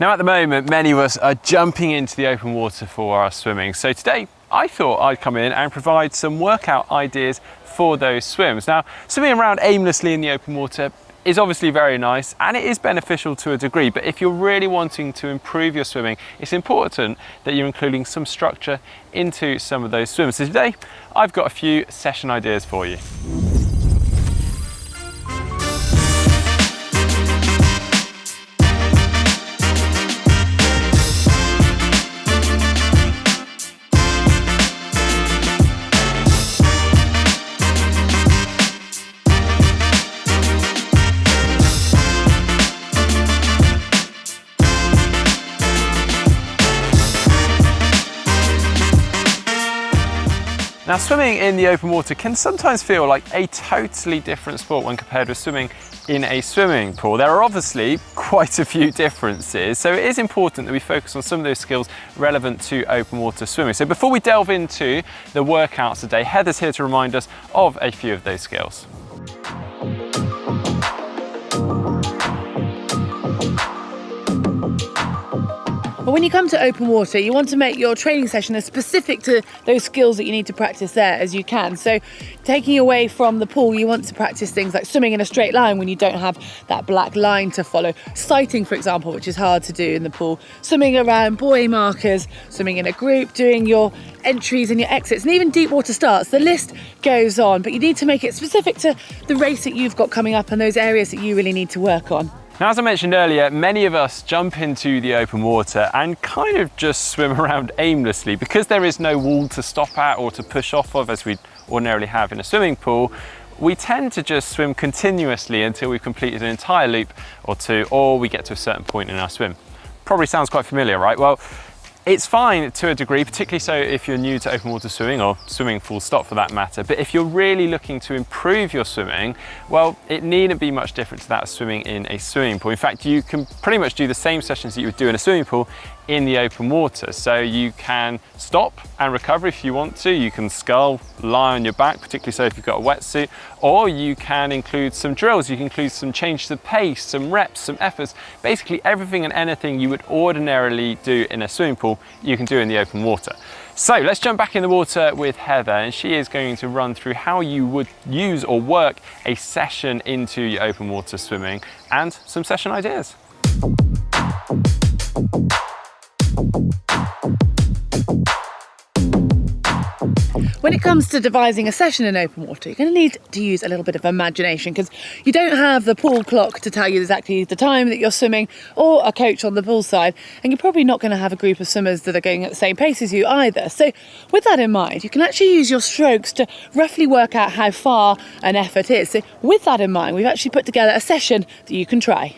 Now at the moment, many of us are jumping into the open water for our swimming. So today, I thought I'd come in and provide some workout ideas for those swims. Now, swimming around aimlessly in the open water is obviously very nice and it is beneficial to a degree, but if you're really wanting to improve your swimming, it's important that you're including some structure into some of those swims. So today, I've got a few session ideas for you. Now, swimming in the open water can sometimes feel like a totally different sport when compared with swimming in a swimming pool. There are obviously quite a few differences, so it is important that we focus on some of those skills relevant to open water swimming. So before we delve into the workouts today, Heather's here to remind us of a few of those skills. But when you come to open water, you want to make your training session as specific to those skills that you need to practice there as you can. So taking away from the pool, you want to practice things like swimming in a straight line when you don't have that black line to follow. Sighting, for example, which is hard to do in the pool. Swimming around buoy markers, swimming in a group, doing your entries and your exits, and even deep water starts. The list goes on, but you need to make it specific to the race that you've got coming up and those areas that you really need to work on. Now, as I mentioned earlier, many of us jump into the open water and kind of just swim around aimlessly because there is no wall to stop at or to push off of as we ordinarily have in a swimming pool. We tend to just swim continuously until we've completed an entire loop or two, or we get to a certain point in our swim. Probably sounds quite familiar, right? Well, it's fine to a degree, particularly so if you're new to open water swimming, or swimming full stop for that matter. But if you're really looking to improve your swimming, well, it needn't be much different to that of swimming in a swimming pool. In fact, you can pretty much do the same sessions that you would do in a swimming pool in the open water. So you can stop and recover if you want to. You can scull, lie on your back, particularly so if you've got a wetsuit, or you can include some drills. You can include some changes of pace, some reps, some efforts. Basically everything and anything you would ordinarily do in a swimming pool, you can do in the open water. So let's jump back in the water with Heather, and she is going to run through how you would use or work a session into your open water swimming and some session ideas. When it comes to devising a session in open water, you're going to need to use a little bit of imagination because you don't have the pool clock to tell you exactly the time that you're swimming or a coach on the pool side, and you're probably not going to have a group of swimmers that are going at the same pace as you either. So with that in mind, you can actually use your strokes to roughly work out how far an effort is. So with that in mind, we've actually put together a session that you can try.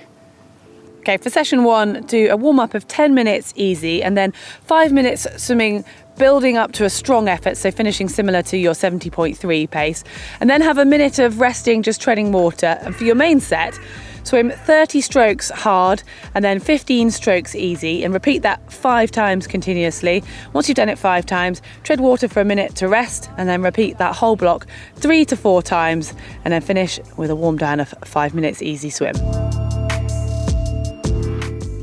Okay, for session one, do a warm-up of 10 minutes easy and then 5 minutes swimming, building up to a strong effort, so finishing similar to your 70.3 pace, and then have a minute of resting, just treading water. And for your main set, swim 30 strokes hard and then 15 strokes easy, and repeat that 5 times continuously. Once you've done it 5 times, tread water for a minute to rest, and then repeat that whole block 3 to 4 times, and then finish with a warm down of 5 minutes easy swim.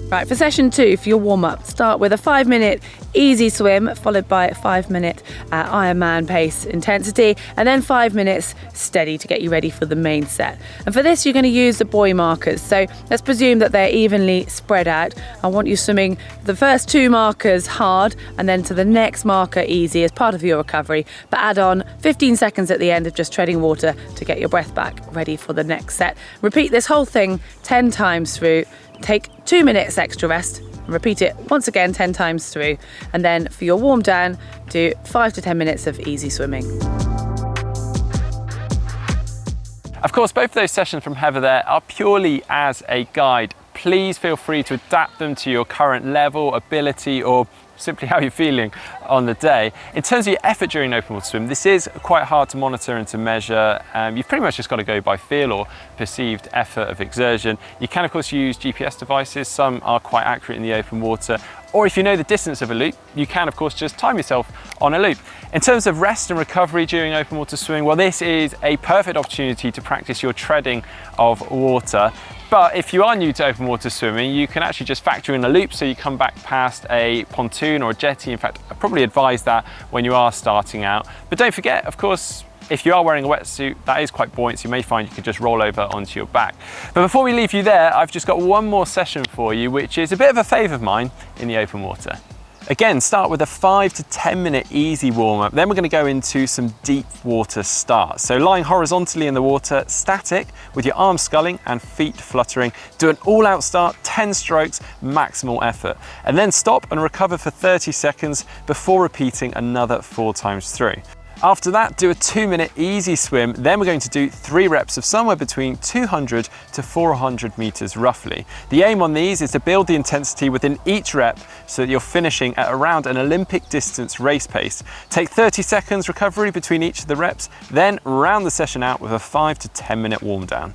Right, for session 2, for your warm-up, start with a 5-minute easy swim, followed by a 5-minute Ironman pace intensity, and then 5 minutes steady to get you ready for the main set. And for this, you're going to use the buoy markers. So let's presume that they're evenly spread out. I want you swimming the first 2 markers hard, and then to the next marker easy as part of your recovery, but add on 15 seconds at the end of just treading water to get your breath back, ready for the next set. Repeat this whole thing 10 times through. Take 2 minutes extra rest and repeat it once again 10 times through, and then for your warm down, do 5 to 10 minutes of easy swimming. Of course, both of those sessions from Heather there are purely as a guide. Please feel free to adapt them to your current level, ability, or simply how you're feeling on the day. In terms of your effort during an open water swim, this is quite hard to monitor and to measure. You've pretty much just got to go by feel or perceived effort of exertion. You can of course use GPS devices. Some are quite accurate in the open water. Or if you know the distance of a loop, you can of course just time yourself on a loop. In terms of rest and recovery during open water swimming, well, this is a perfect opportunity to practice your treading of water. But if you are new to open water swimming, you can actually just factor in a loop so you come back past a pontoon or a jetty. In fact, I probably advise that when you are starting out. But don't forget, of course, if you are wearing a wetsuit, that is quite buoyant, so you may find you could just roll over onto your back. But before we leave you there, I've just got one more session for you, which is a bit of a favourite of mine in the open water. Again, start with a 5 to 10 minute easy warm up. Then we're going to go into some deep water starts. So lying horizontally in the water, static, with your arms sculling and feet fluttering. Do an all out start, 10 strokes, maximal effort. And then stop and recover for 30 seconds before repeating another 4 times through. After that, do a 2 minute easy swim. Then we're going to do 3 reps of somewhere between 200 to 400 meters roughly. The aim on these is to build the intensity within each rep so that you're finishing at around an Olympic distance race pace. Take 30 seconds recovery between each of the reps, then round the session out with a 5 to 10 minute warm down.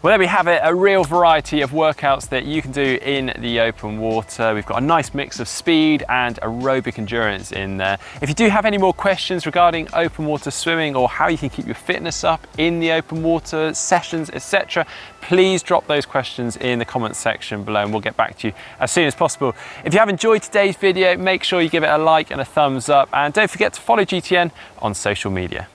Well, there we have it, a real variety of workouts that you can do in the open water. We've got a nice mix of speed and aerobic endurance in there. If you do have any more questions regarding open water swimming or how you can keep your fitness up in the open water sessions, etc., please drop those questions in the comments section below and we'll get back to you as soon as possible. If you have enjoyed today's video, make sure you give it a like and a thumbs up, and don't forget to follow GTN on social media.